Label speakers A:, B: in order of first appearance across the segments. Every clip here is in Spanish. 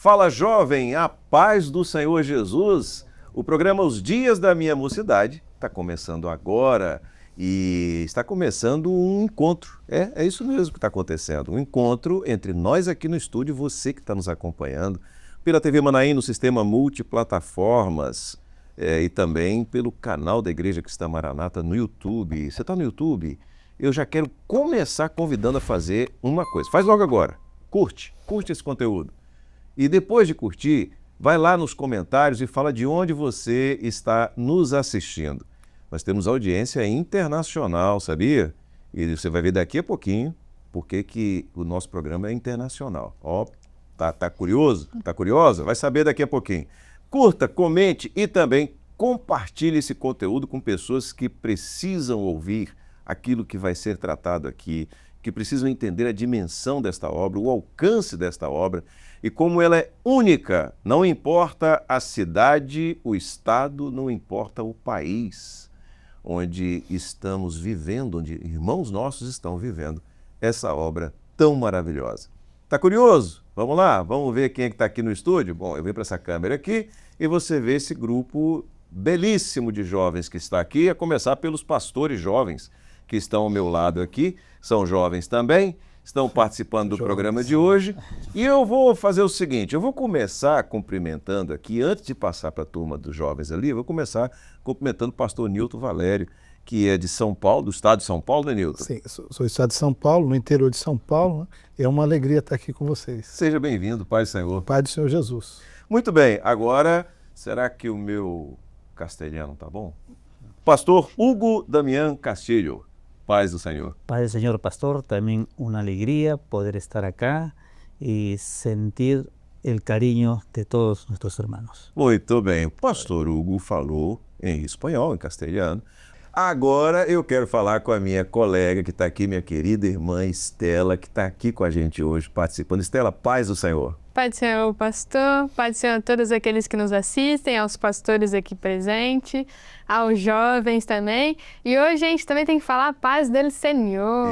A: Fala, jovem, a paz do Senhor Jesus. O programa Os Dias da Minha Mocidade está começando agora e está começando um encontro. É isso mesmo que está acontecendo, um encontro entre nós aqui no estúdio, você que está nos acompanhando, pela TV Manaim no sistema multiplataformas e também pelo canal da Igreja Cristã Maranata no YouTube. Você está no YouTube? Eu já quero começar convidando a fazer uma coisa. Faz logo agora. Curte esse conteúdo. E depois de curtir, vai lá nos comentários e fala de onde você está nos assistindo. Nós temos audiência internacional, sabia? E você vai ver daqui a pouquinho porque que o nosso programa é internacional. Ó, tá curioso? Tá curiosa? Vai saber daqui a pouquinho. Curta, comente e também compartilhe esse conteúdo com pessoas que precisam ouvir aquilo que vai ser tratado aqui, que precisam entender a dimensão desta obra, o alcance desta obra e como ela é única. Não importa a cidade, o estado, não importa o país onde estamos vivendo, onde irmãos nossos estão vivendo essa obra tão maravilhosa. Tá curioso? Vamos lá, vamos ver quem é que está aqui no estúdio? Bom, eu venho para essa câmera aqui e você vê esse grupo belíssimo de jovens que está aqui, a começar pelos pastores jovens que estão ao meu lado aqui, são jovens também, estão participando do programa de hoje. E eu vou fazer o seguinte, eu vou começar cumprimentando aqui, antes de passar para a turma dos jovens ali, eu vou começar cumprimentando o pastor Nilton Valério, que é de São Paulo, do estado de São Paulo, né, Nilton?
B: Sim, sou do estado de São Paulo, no interior de São Paulo, né? É uma alegria estar aqui com vocês.
A: Seja bem-vindo, Pai do Senhor.
B: Pai do Senhor Jesus.
A: Muito bem, agora, será que o meu castelhano tá bom? Pastor Hugo Damián Castillo. Paz do Senhor.
C: Paz do Senhor, pastor, también una alegría poder estar acá y sentir el cariño de todos nuestros hermanos.
A: Muito bem, o pastor Hugo falou em espanhol, em castelhano. Agora eu quero falar com a minha colega que está aqui, minha querida irmã Estela, que está aqui com a gente hoje participando. Estela, paz do Senhor.
D: Pai do Senhor, pastor, Pai do Senhor a todos aqueles que nos assistem, aos pastores aqui presentes, aos jovens também. E hoje a gente também tem que falar a paz dele, Senhor.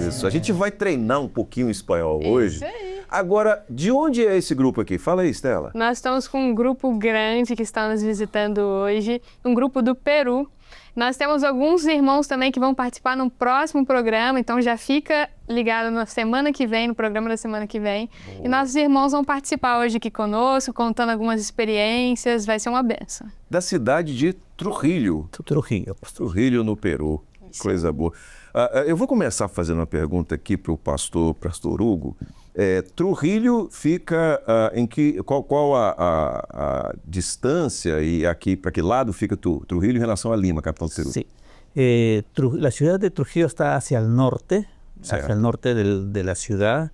A: Isso, a gente vai treinar um pouquinho o espanhol hoje.
D: Isso aí.
A: Agora, de onde é esse grupo aqui? Fala aí, Estela.
D: Nós estamos com um grupo grande que está nos visitando hoje, um grupo do Peru. Nós temos alguns irmãos também que vão participar no próximo programa, então já fica ligado na semana que vem, no programa da semana que vem. Boa. E nossos irmãos vão participar hoje aqui conosco, contando algumas experiências, vai ser uma benção.
A: Da cidade de Trujillo. Trujillo, no Peru. Isso. Coisa boa. Eu vou começar fazendo uma pergunta aqui para o pastor Hugo. Trujillo fica em que, qual a distância e aqui para que lado fica Trujillo em relação a Lima, capital do Peru?
C: Sí, la ciudad de Trujillo está hacia el norte, de la ciudad.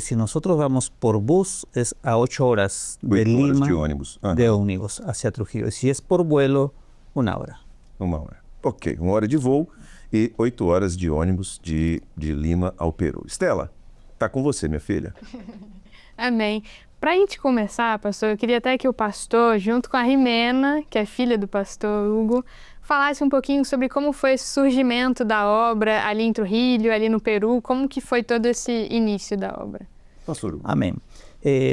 C: Si nosotros vamos por bus es a 8 horas de Lima, de ónibus hacia Trujillo. Si es por vuelo, 1 hora.
A: 1 hora. Ok, 1 hora de voo e 8 horas de ônibus de Lima ao Peru. Estela, tá com você, minha filha.
D: Amém. Para a gente começar, pastor, eu queria até que o pastor, junto com a Rimena, que é filha do pastor Hugo, falasse um pouquinho sobre como foi esse surgimento da obra ali em Trujillo, ali no Peru, como que foi todo esse início da obra.
A: Pastor Hugo.
C: Amén.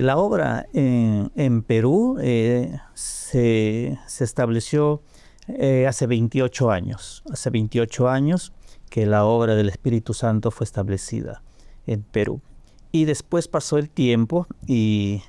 C: La obra en Perú se estableció hace 28 años. Hace 28 años que la obra del Espíritu Santo fue establecida en Perú. Y después pasó el tiempo y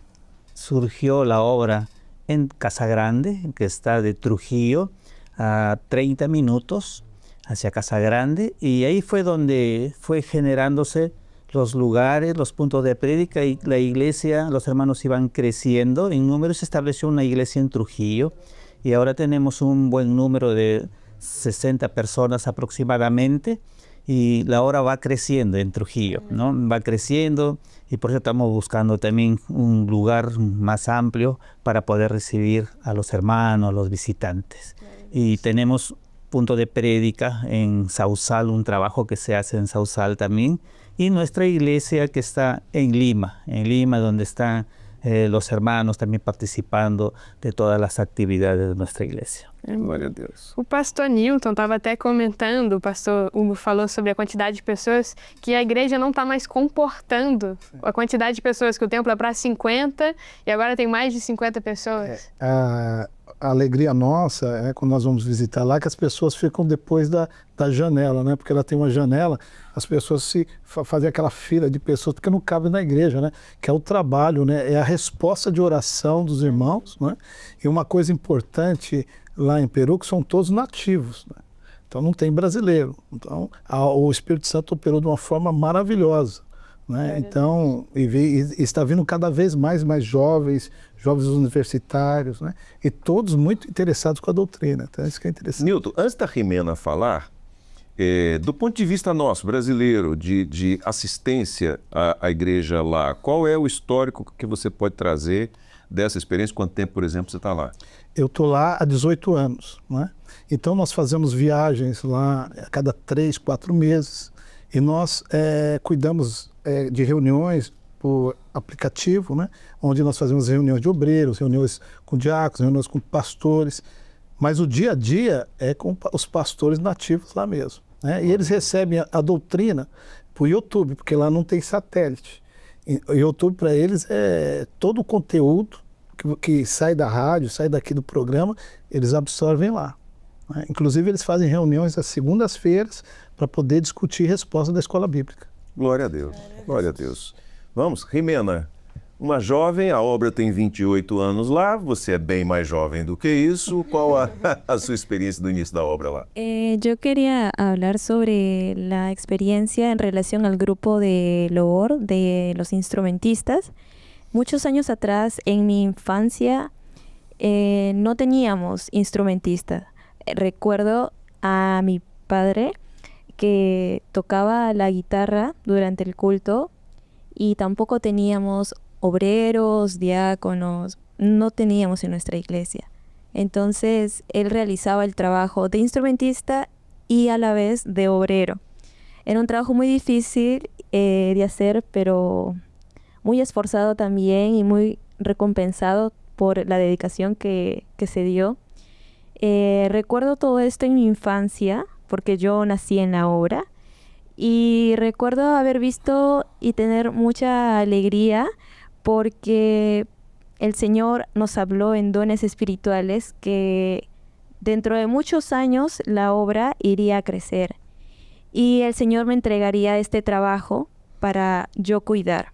C: surgió la obra en Casa Grande, que está de Trujillo a 30 minutos hacia Casa Grande. Y ahí fue donde fue generándose los lugares, los puntos de prédica y la iglesia, los hermanos iban creciendo. En número se estableció una iglesia en Trujillo y ahora tenemos un buen número de 60 personas aproximadamente. Y la obra va creciendo en Trujillo, ¿no? Va creciendo y por eso estamos buscando también un lugar más amplio para poder recibir a los hermanos, a los visitantes. Y tenemos punto de prédica en Sausal, un trabajo que se hace en Sausal también. Y nuestra iglesia que está en Lima donde están los hermanos también participando de todas las actividades de nuestra iglesia.
A: Glória a Deus.
D: O pastor Newton estava até comentando, o pastor Hugo falou sobre a quantidade de pessoas, que a igreja não está mais comportando a quantidade de pessoas, que o templo é para 50 e agora tem mais de 50 pessoas.
B: A alegria nossa é quando nós vamos visitar lá, que as pessoas ficam depois da janela, né? Porque ela tem uma janela, as pessoas fazem aquela fila de pessoas, porque não cabe na igreja, né? Que é o trabalho, né? É a resposta de oração dos irmãos, né? E uma coisa importante lá em Peru, que são todos nativos, né? Então não tem brasileiro. Então o Espírito Santo operou de uma forma maravilhosa, né? Então, e está vindo cada vez mais jovens universitários, né? E todos muito interessados com a doutrina. Então, isso que é interessante.
A: Newton, antes da Jimena falar, do ponto de vista nosso, brasileiro, de assistência à igreja lá, qual é o histórico que você pode trazer dessa experiência? Quanto tempo, por exemplo, você está lá?
B: Eu estou lá há 18 anos, né? Então nós fazemos viagens lá a cada 3, 4 meses e nós cuidamos de reuniões por aplicativo, né? Onde nós fazemos reuniões de obreiros, reuniões com diáconos, reuniões com pastores, mas o dia a dia é com os pastores nativos lá mesmo, né? E eles recebem a doutrina por YouTube, porque lá não tem satélite. O YouTube para eles é todo o conteúdo que sai da rádio, sai daqui do programa, eles absorvem lá, né? Inclusive eles fazem reuniões às segundas-feiras para poder discutir resposta da escola bíblica.
A: Glória a Deus, glória a Deus. Vamos, Jimena, uma jovem, a obra tem 28 anos lá, você é bem mais jovem do que isso, qual a sua experiência do início da obra lá?
E: Yo quería hablar sobre la experiencia en relación al grupo de Loor, de los instrumentistas. Muchos años atrás, en mi infancia, no teníamos instrumentistas. Recuerdo a mi padre que tocaba la guitarra durante el culto y tampoco teníamos obreros, diáconos, no teníamos en nuestra iglesia. Entonces, él realizaba el trabajo de instrumentista y a la vez de obrero. Era un trabajo muy difícil de hacer, pero muy esforzado también y muy recompensado por la dedicación que se dio. Recuerdo todo esto en mi infancia, porque yo nací en la obra, y recuerdo haber visto y tener mucha alegría porque el Señor nos habló en dones espirituales que dentro de muchos años la obra iría a crecer y el Señor me entregaría este trabajo para yo cuidar.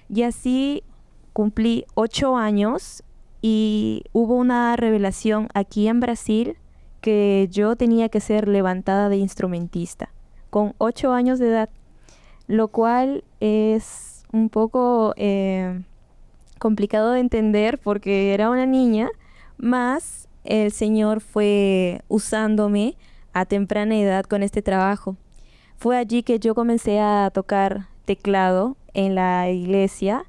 E: Y así cumplí 8 años y hubo una revelación aquí en Brasil que yo tenía que ser levantada de instrumentista con 8 años de edad, lo cual es un poco complicado de entender porque era una niña, mas el Señor fue usándome a temprana edad con este trabajo. Fue allí que yo comencé a tocar teclado en la iglesia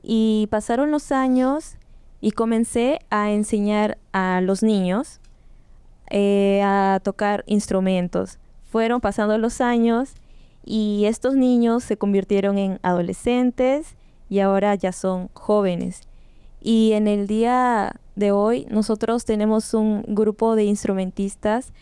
E: y pasaron los años y comencé a enseñar a los niños a tocar instrumentos. Fueron pasando los años y estos niños se convirtieron en adolescentes y ahora ya son jóvenes. Y en el día de hoy nosotros tenemos un grupo de instrumentistas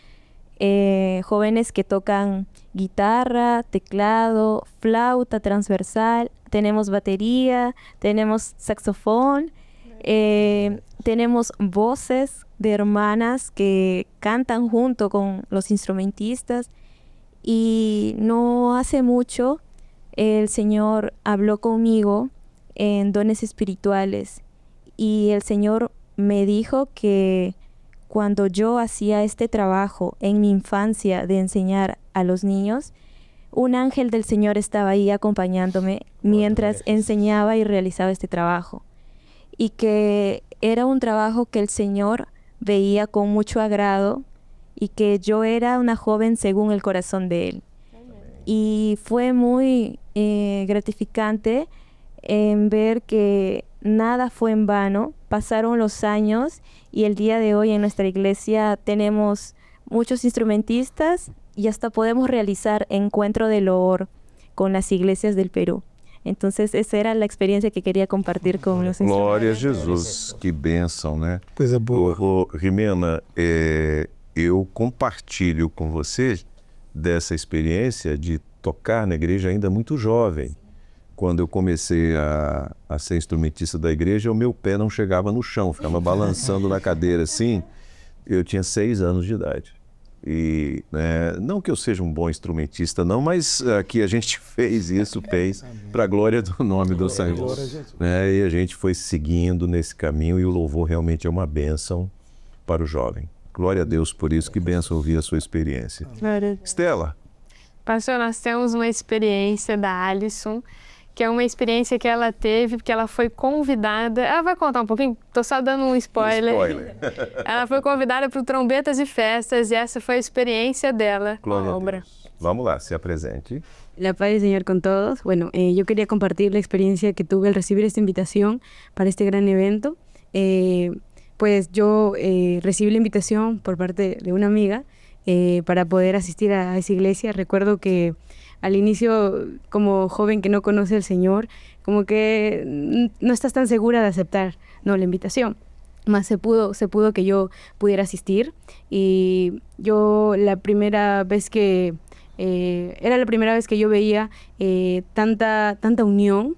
E: jóvenes que tocan guitarra, teclado, flauta transversal, tenemos batería, tenemos saxofón, tenemos voces de hermanas que cantan junto con los instrumentistas. Y no hace mucho el Señor habló conmigo en dones espirituales y el Señor me dijo que cuando yo hacía este trabajo en mi infancia de enseñar a los niños, un ángel del Señor estaba ahí acompañándome mientras enseñaba y realizaba este trabajo. Y que era un trabajo que el Señor veía con mucho agrado y que yo era una joven según el corazón de Él. Y fue muy gratificante en ver que nada fue en vano. Pasaron los años y el día de hoy en nuestra iglesia tenemos muchos instrumentistas y hasta podemos realizar encuentro de loor con las iglesias del Perú. Entonces, esa era la experiencia que quería compartir con los
A: Glória a
E: instrumentistas.
A: Jesus, que bênção, né?
B: Coisa boa.
A: Rimena, eu compartilho com você dessa experiência de tocar na igreja ainda muito jovem. Quando eu comecei a ser instrumentista da igreja, o meu pé não chegava no chão, ficava balançando na cadeira assim. Eu tinha 6 anos de idade. E não que eu seja um bom instrumentista, não, mas aqui a gente fez para a glória do nome do Senhor. Né? E a gente foi seguindo nesse caminho e o louvor realmente é uma bênção para o jovem. Glória a Deus por isso, que bênção ouvir a sua experiência. Estela.
D: Pastor, nós temos uma experiência da Alison, que é uma experiência que ela teve, porque ela foi convidada... Ela vai contar um pouquinho? Estou só dando um spoiler. Ela foi convidada para o Trombetas e Festas e essa foi a experiência dela com a obra.
A: Vamos lá, se apresente.
F: La paz del Señor con todos. Bueno, yo quería compartir la experiencia que tuve al recibir esta invitación para este gran evento. Pues yo recibí la invitación por parte de una amiga para poder asistir a esa iglesia. Recuerdo que al inicio, como joven que no conoce al Señor, como que no estás tan segura de aceptar la invitación. Más se pudo que yo pudiera asistir. Y yo la primera vez que... era la primera vez que yo veía tanta unión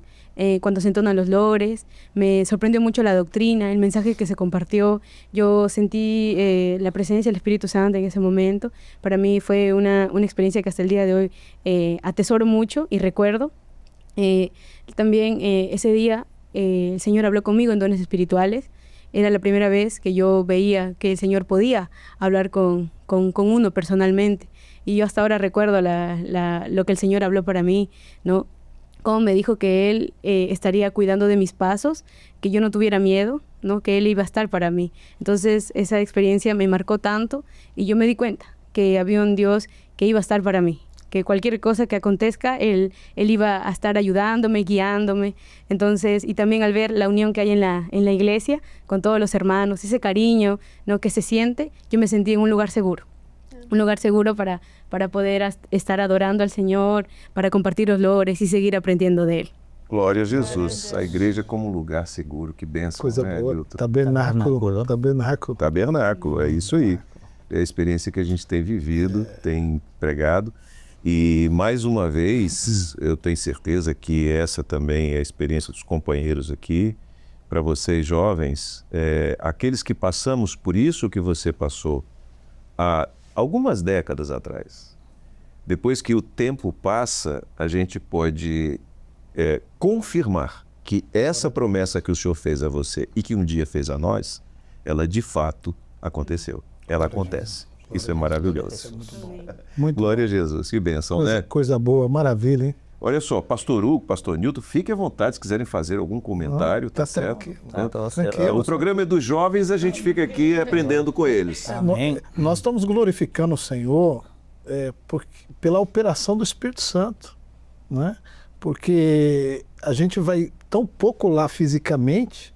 F: cuando se entonan los lores. Me sorprendió mucho la doctrina, el mensaje que se compartió. Yo sentí la presencia del Espíritu Santo en ese momento. Para mí fue una experiencia que hasta el día de hoy atesoro mucho y recuerdo. También ese día el Señor habló conmigo en dones espirituales. Era la primera vez que yo veía que el Señor podía hablar con uno personalmente. Y yo hasta ahora recuerdo lo que el Señor habló para mí, ¿no? Cómo me dijo que Él estaría cuidando de mis pasos, que yo no tuviera miedo, ¿no? Que Él iba a estar para mí. Entonces esa experiencia me marcó tanto y yo me di cuenta que había un Dios que iba a estar para mí, que cualquier cosa que acontezca, Él iba a estar ayudándome, guiándome. Entonces, y también al ver la unión que hay en la iglesia con todos los hermanos, ese cariño, ¿no? que se siente, yo me sentí en un lugar seguro para poder estar adorando al Señor, para compartir los lores y seguir aprendiendo de Él.
A: Glória a Jesus. A igreja como um lugar seguro. Que bênção,
B: Coisa
A: né,
B: boa.
A: Hilton?
B: Tabernáculo.
A: Tabernáculo, é isso aí. É a experiência que a gente tem vivido, tem pregado. E, mais uma vez, eu tenho certeza que essa também é a experiência dos companheiros aqui. Para vocês jovens, aqueles que passamos por isso que você passou há algumas décadas atrás. Depois que o tempo passa, a gente pode confirmar que essa promessa que o Senhor fez a você e que um dia fez a nós, ela de fato aconteceu. Ela acontece. Isso é maravilhoso.
B: Muito
A: Glória a Jesus. Que bênção, né?
B: Coisa boa, maravilha, hein?
A: Olha só, Pastor Hugo, Pastor Nilton, fiquem à vontade se quiserem fazer algum comentário, tá certo? O programa é dos jovens, a gente fica aqui aprendendo com eles.
B: Nós estamos glorificando o Senhor pela operação do Espírito Santo, né? Porque a gente vai tão pouco lá fisicamente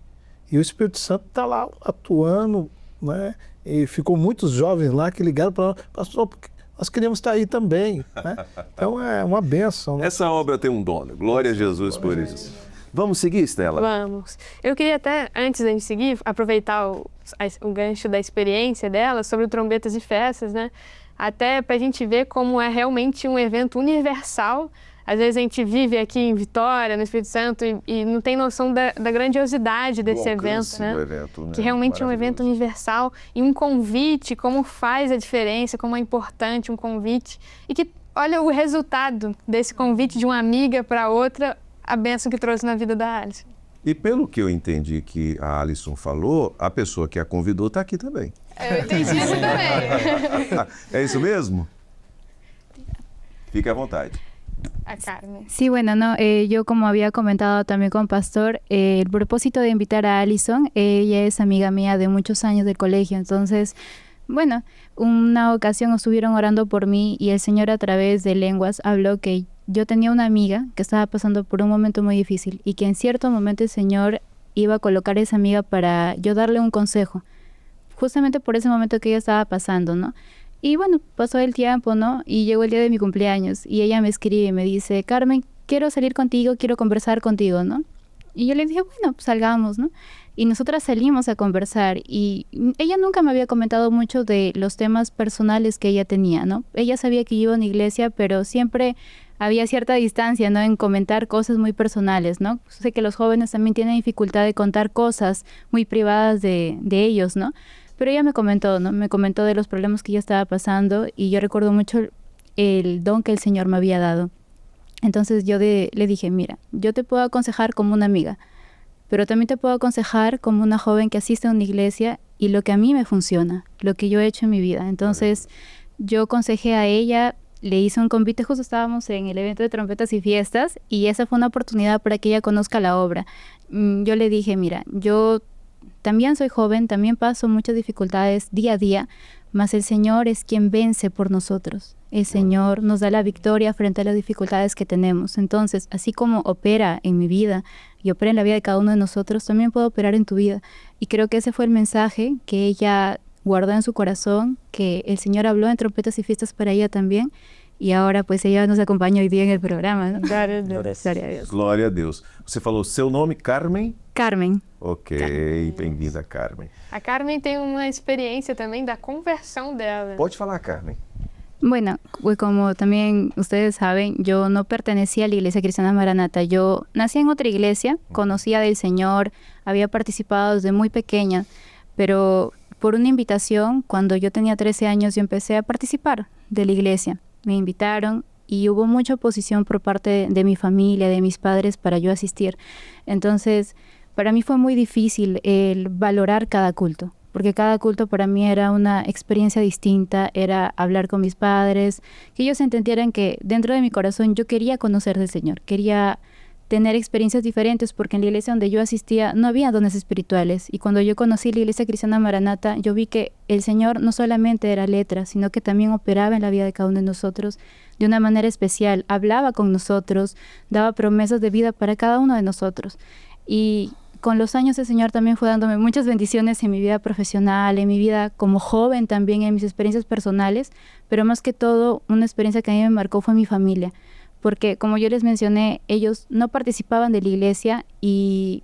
B: e o Espírito Santo está lá atuando, né? E ficou muitos jovens lá que ligaram para nós, pastor, nós queríamos estar aí também, né? Então é uma bênção, né?
A: Essa obra tem um dono. Glória a Jesus por isso. Vamos seguir, Estela?
D: Vamos. Eu queria até, antes de a gente seguir, aproveitar o gancho da experiência dela sobre o Trombetas e Festas, né? Até para a gente ver como é realmente um evento universal. Às vezes a gente vive aqui em Vitória, no Espírito Santo, e não tem noção da grandiosidade desse evento, né?
A: Evento, né?
D: Que realmente é um evento universal e um convite, como faz a diferença, como é importante um convite. E que, olha o resultado desse convite de uma amiga para outra, a bênção que trouxe na vida da Alison.
A: E pelo que eu entendi que a Alison falou, a pessoa que a convidou está aqui também.
D: Eu entendi isso também.
A: É isso mesmo? Fique à vontade.
D: A Carmen.
G: Sí, bueno, no, yo como había comentado también con Pastor, el propósito de invitar a Alison, ella es amiga mía de muchos años del colegio, entonces, bueno, una ocasión estuvieron orando por mí y el Señor a través de lenguas habló que yo tenía una amiga que estaba pasando por un momento muy difícil y que en cierto momento el Señor iba a colocar a esa amiga para yo darle un consejo, justamente por ese momento que ella estaba pasando, ¿no? Y bueno, pasó el tiempo, ¿no? Y llegó el día de mi cumpleaños y ella me escribe y me dice, Carmen, quiero salir contigo, quiero conversar contigo, ¿no? Y yo le dije, bueno, salgamos, ¿no? Y nosotras salimos a conversar y ella nunca me había comentado mucho de los temas personales que ella tenía, ¿no? Ella sabía que yo iba a una iglesia, pero siempre había cierta distancia, ¿no? En comentar cosas muy personales, ¿no? Sé que los jóvenes también tienen dificultad de contar cosas muy privadas de ellos, ¿no? Pero ella me comentó, ¿no? Me comentó de los problemas que ella estaba pasando y yo recuerdo mucho el don que el Señor me había dado. Entonces yo le dije, mira, yo te puedo aconsejar como una amiga, pero también te puedo aconsejar como una joven que asiste a una iglesia y lo que a mí me funciona, lo que yo he hecho en mi vida. Entonces yo aconsejé a ella, le hice un convite, justo estábamos en el evento de trompetas y fiestas y esa fue una oportunidad para que ella conozca la obra. Yo le dije, mira, yo también soy joven, también paso muchas dificultades día a día, mas el Señor es quien vence por nosotros. El Señor nos da la victoria frente a las dificultades que tenemos. Entonces, así como opera en mi vida y opera en la vida de cada uno de nosotros, también puede operar en tu vida. Y creo que ese fue el mensaje que ella guardó en su corazón, que el Señor habló en trompetas y fiestas para ella también. E agora, pues, ela nos acompanha hoje dia no programa. ¿No?
D: Glória a Deus.
G: Glória a Deus.
A: Glória a Deus. Você falou seu nome, Carmen?
G: Carmen.
A: Ok, bem-vinda, Carmen.
D: A Carmen tem uma experiência também da conversão dela.
A: Pode falar, Carmen.
G: Bueno, pues como también ustedes saben, yo no pertenecía a la Iglesia Cristiana Maranata. Yo nací en otra iglesia, conocía del Señor, había participado desde muy pequeña, pero por una invitación, cuando yo tenía 13 años, yo empecé a participar de la iglesia. Me invitaron y hubo mucha oposición por parte de mi familia, de mis padres, para yo asistir. Entonces, para mí fue muy difícil el valorar cada culto, porque cada culto para mí era una experiencia distinta, era hablar con mis padres, que ellos entendieran que dentro de mi corazón yo quería conocer del Señor, quería tener experiencias diferentes, porque en la iglesia donde yo asistía no había dones espirituales, y cuando yo conocí la Iglesia Cristiana Maranata, yo vi que el Señor no solamente era letra, sino que también operaba en la vida de cada uno de nosotros de una manera especial, hablaba con nosotros, daba promesas de vida para cada uno de nosotros. Y con los años el Señor también fue dándome muchas bendiciones en mi vida profesional, en mi vida como joven también, en mis experiencias personales, pero más que todo una experiencia que a mí me marcó fue mi familia, porque como yo les mencioné, ellos no participaban de la iglesia y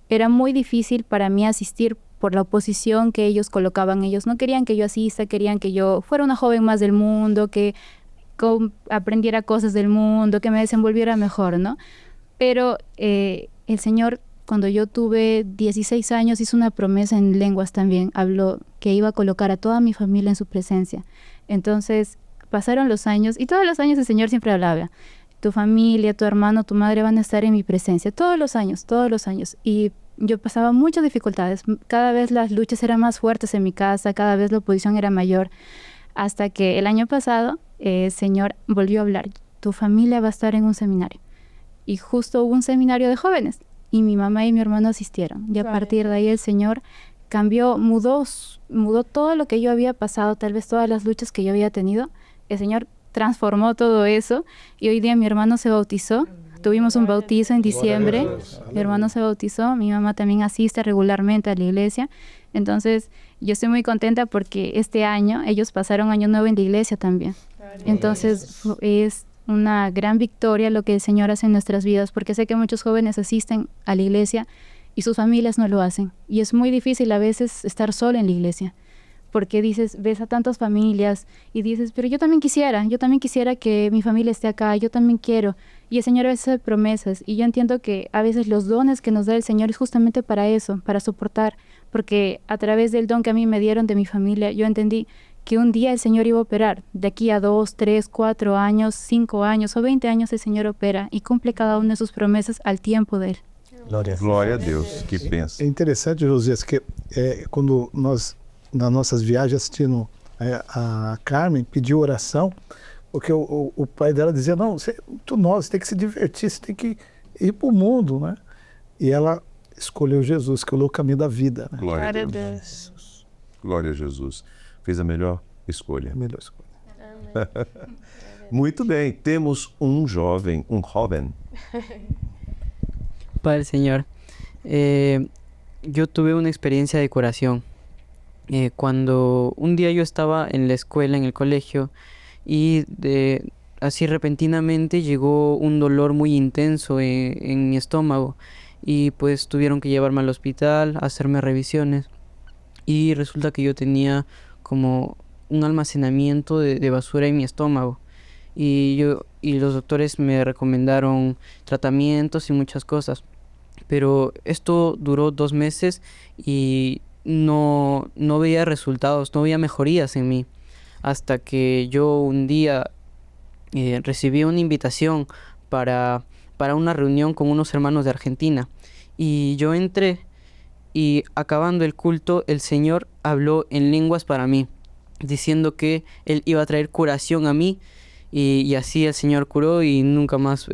G: era muy difícil para mí asistir por la oposición que ellos colocaban. Ellos no querían que yo asista, querían que yo fuera una joven más del mundo, que aprendiera cosas del mundo, que me desenvolviera mejor, ¿no? Pero el Señor, cuando yo tuve 16 años, hizo una promesa en lenguas también. Habló que iba a colocar a toda mi familia en su presencia. Entonces, pasaron los años, y todos los años el Señor siempre hablaba. Tu familia, tu hermano, tu madre van a estar en mi presencia. Todos los años, todos los años. Y yo pasaba muchas dificultades. Cada vez las luchas eran más fuertes en mi casa, cada vez la oposición era mayor. Hasta que el año pasado, el Señor volvió a hablar. Tu familia va a estar en un seminario. Y justo hubo un seminario de jóvenes. Y mi mamá y mi hermano asistieron. Y a partir de ahí el Señor cambió, mudó todo lo que yo había pasado, tal vez todas las luchas que yo había tenido. El Señor transformó todo eso y hoy día mi hermano se bautizó. Tuvimos un bautizo en diciembre. Mi hermano se bautizó, mi mamá también asiste regularmente a la iglesia. Entonces, yo estoy muy contenta porque este año ellos pasaron año nuevo en la iglesia también. Entonces, es una gran victoria lo que el Señor hace en nuestras vidas, porque sé que muchos jóvenes asisten a la iglesia y sus familias no lo hacen. Y es muy difícil a veces estar solo en la iglesia, porque ves a tantas familias y dices, pero yo también quisiera que mi familia esté acá, yo también quiero. Y el Señor a veces hace promesas, y yo entiendo que a veces los dones que nos da el Señor es justamente para eso, para soportar, porque a través del don que a mí me dieron de mi familia, yo entendí que un día el Señor iba a operar. De aquí a 2, 3, 4 años, 5 años o 20 años el Señor opera y cumple cada una de sus promesas al tiempo de Él.
A: Glória a Deus, que benção.
B: É interessante, Josias, que quando nós, nas nossas viagens, assistindo a Carmen, pediu oração, porque o pai dela dizia, não, você tem que se divertir, você tem que ir para o mundo, né? E ela escolheu Jesus, que é o caminho da vida. Né?
A: Glória a Deus. Glória a Jesus. Fez a melhor escolha.
B: A melhor escolha.
A: Muito bem, temos um jovem.
H: Padre Señor, yo tuve una experiencia de curación. Cuando un día yo estaba en la escuela, en el colegio, y así repentinamente llegó un dolor muy intenso en mi estómago y pues tuvieron que llevarme al hospital, hacerme revisiones y resulta que yo tenía como un almacenamiento de basura en mi estómago y los doctores me recomendaron tratamientos y muchas cosas, pero esto duró 2 meses y no veía resultados, no veía mejorías en mí, hasta que yo un día recibí una invitación para una reunión con unos hermanos de Argentina y yo entré y acabando el culto el Señor habló en lenguas para mí, diciendo que Él iba a traer curación a mí y así el Señor curó y nunca más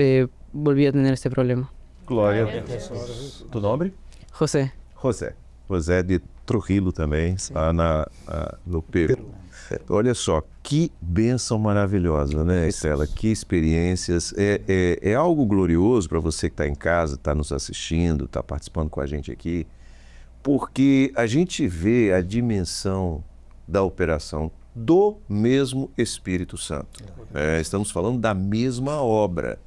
H: volví a tener este problema.
A: Glória a Deus. Tu nome?
H: José.
A: José. José de Trujillo também, lá no Peru. Olha só, que bênção maravilhosa, né, Estela? Que experiências. É algo glorioso para você que está em casa, está nos assistindo, está participando com a gente aqui, porque a gente vê a dimensão da operação do mesmo Espírito Santo. Estamos falando da mesma obra.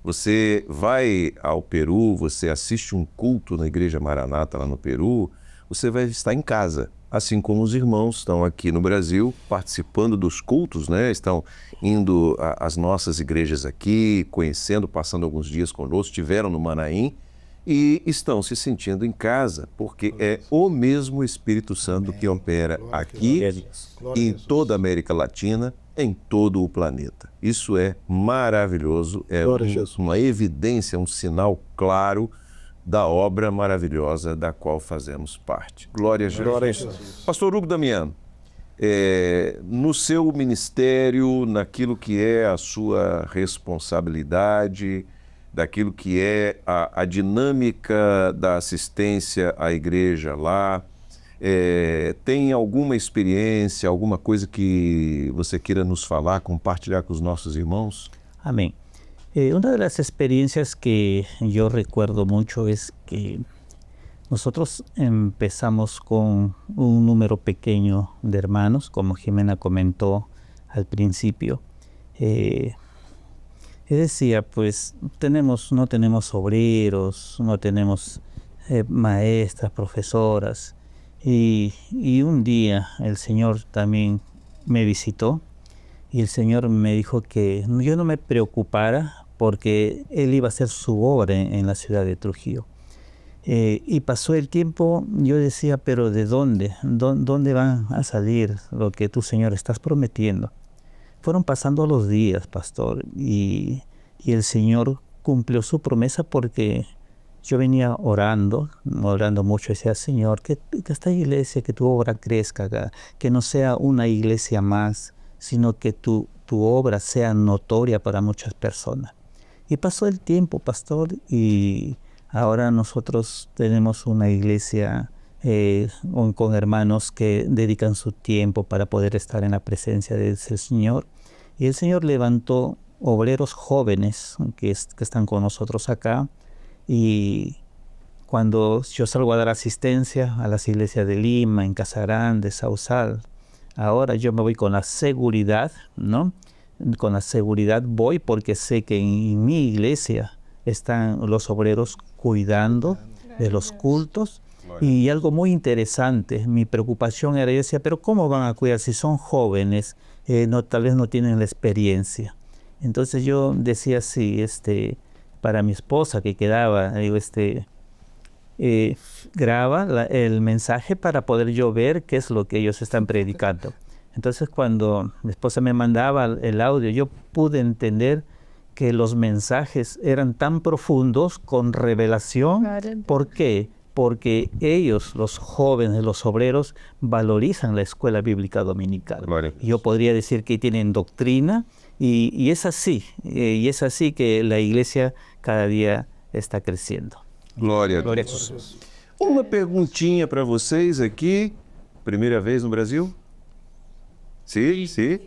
A: Você vai ao Peru, você assiste um culto na Igreja Maranata lá no Peru, você vai estar em casa, assim como os irmãos estão aqui no Brasil participando dos cultos, né? Estão indo às nossas igrejas aqui, conhecendo, passando alguns dias conosco, estiveram no Manaim e estão se sentindo em casa, porque é o mesmo Espírito Santo que opera aqui, em toda a América Latina, em todo o planeta. Isso é maravilhoso, é uma evidência, um sinal claro da obra maravilhosa da qual fazemos parte. Glória a Jesus. Glória a Jesus. Pastor Hugo Damiano, no seu ministério, naquilo que é a sua responsabilidade, daquilo que é a dinâmica da assistência à igreja lá, tem alguma experiência, alguma coisa que você queira nos falar, compartilhar com os nossos irmãos?
C: Amén. Una de las experiencias que yo recuerdo mucho es que nosotros empezamos con un número pequeño de hermanos, como Jimena comentó al principio. Decía, pues no tenemos obreros, no tenemos maestras, profesoras. Y un día el Señor también me visitó y el Señor me dijo que yo no me preocupara porque Él iba a hacer su obra en la ciudad de Trujillo. Y pasó el tiempo, yo decía, pero ¿de dónde? ¿Dónde van a salir lo que tú, Señor, estás prometiendo? Fueron pasando los días, pastor, y el Señor cumplió su promesa porque yo venía orando mucho, decía, Señor, que esta iglesia, que tu obra crezca, que no sea una iglesia más, sino que tu obra sea notoria para muchas personas. Y pasó el tiempo, pastor, y ahora nosotros tenemos una iglesia con hermanos que dedican su tiempo para poder estar en la presencia del Señor. Y el Señor levantó obreros jóvenes que están con nosotros acá. Y cuando yo salgo a dar asistencia a las iglesias de Lima, en Casa Grande, Sausal, ahora yo me voy con la seguridad, ¿no? Con la seguridad voy porque sé que en mi iglesia están los obreros cuidando de los cultos. Y algo muy interesante, mi preocupación era, yo decía, pero ¿cómo van a cuidar si son jóvenes? Tal vez no tienen la experiencia. Entonces yo decía así, para mi esposa que quedaba, digo, graba el mensaje para poder yo ver qué es lo que ellos están predicando. Entonces cuando mi esposa me mandaba el audio, yo pude entender que los mensajes eran tan profundos, con revelación. ¿Por qué? Porque ellos, los jóvenes, los obreros, valorizan la escuela bíblica dominical. Vale. Yo podría decir que tienen doctrina y es así que la iglesia cada día está creciendo.
A: Glória a Deus. Uma perguntinha para vocês aqui. Primeira vez no Brasil? Sim, sim.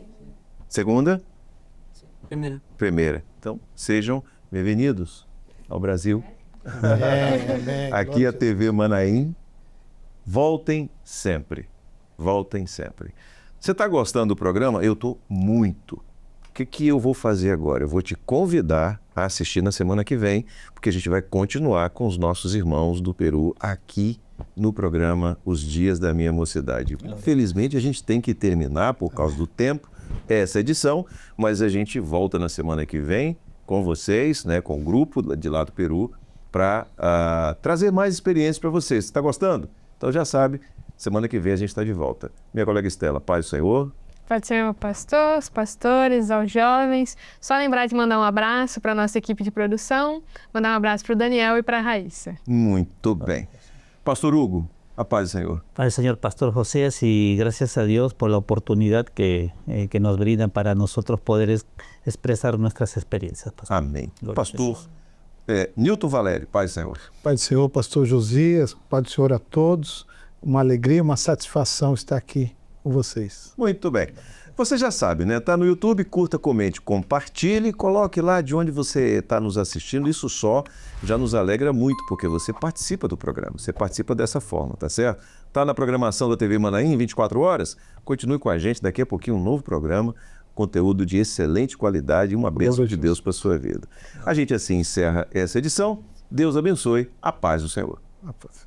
A: Segunda? Primeira. Então, sejam bem-vindos ao Brasil. Aqui a TV Manaim. Voltem sempre. Voltem sempre. Você está gostando do programa? Eu estou muito. O que eu vou fazer agora? Eu vou te convidar a assistir na semana que vem, porque a gente vai continuar com os nossos irmãos do Peru aqui no programa Os Dias da Minha Mocidade. Infelizmente, a gente tem que terminar por causa do tempo essa edição, mas a gente volta na semana que vem com vocês, né, com o grupo de lá do Peru, para trazer mais experiências para vocês. Está gostando? Então já sabe, semana que vem a gente está de volta. Minha colega Estela, paz do Senhor.
D: Pode ser meu pastor, os pastores, aos jovens. Só lembrar de mandar um abraço para a nossa equipe de produção, mandar um abraço para o Daniel e para a Raíssa.
A: Muito bem. Pastor Hugo, a paz do Senhor.
C: Padre Señor Pastor José, y gracias a Dios por la oportunidad que nos brindan para nosotros poder expresar nuestras experiencias. Pastor.
A: Amém.
C: Glória a
A: Pastor Nilton Valério, paz do Senhor.
B: Pai do Senhor, pastor Josias, Pai do Senhor a todos. Uma alegria, uma satisfação estar aqui com vocês.
A: Muito bem. Você já sabe, né? Tá no YouTube, curta, comente, compartilhe, coloque lá de onde você está nos assistindo. Isso só já nos alegra muito, porque você participa do programa, você participa dessa forma, tá certo? Tá na programação da TV Manaim, 24 horas? Continue com a gente, daqui a pouquinho um novo programa, conteúdo de excelente qualidade e uma bênção de Deus para a sua vida. A gente assim encerra essa edição. Deus abençoe, a paz do Senhor.
B: A paz.